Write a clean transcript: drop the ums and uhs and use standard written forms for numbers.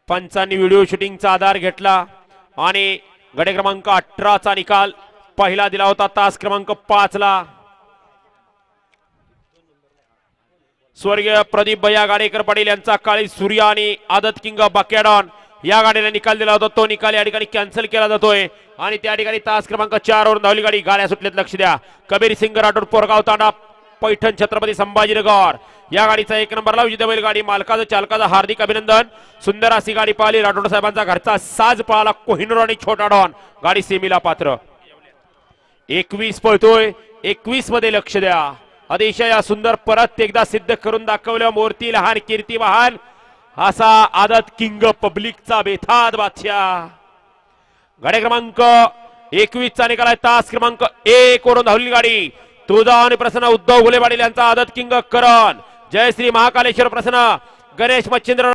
पंचांनी video शूटिंगचा आधार घेतला आणि गडे क्रमांक 18 चा निकाल पहिला दिला होता तास क्रमांक 5 ला। स्वर्गीय प्रदीप भैया गाडेकर पाटील यांचा काळी सूर्य आणि आदत किंग बकेडॉन या गाडीला निकाल दिला होता, तो निकाल या ठिकाणी कॅन्सल केला जातोय आणि त्या ठिकाणी तास क्रमांक 4 वर धावली गाडी। गाड्या सुटलेत, लक्ष द्या। कबीर सिंग राठोड पोरगाव तांडा पैठण छत्रपती संभाजीनगर या गाडीचा 1 नंबरला विजेता बैल गाडी मालकाचं चालकाचं हार्दिक अभिनंदन। सुंदर अशी गाडी पाहिली, राठोड साहेबांचा घरचा साज पळाला कोहिनूर आणि छोटा डॉन, गाडी सेमीला पात्र। 21 पळतोय, 21 मध्ये लक्ष द्या। अतिशय सुंदर परत एकदा सिद्ध करून दाखवलं मूर्ती लहान कीर्ती महान असा आदत किंग पब्लिकचा बेथाद बादशाह। गाडी क्रमांक 21 चा निकाल आहे तास क्रमांक 1 वरून धावली गाडी। तुळजा आणि प्रसन्न उद्धव घोले पाटील यांचा आदत किंग करण, जय श्री महाकालेश्वर प्रसन्न गणेश मच्छिंद्र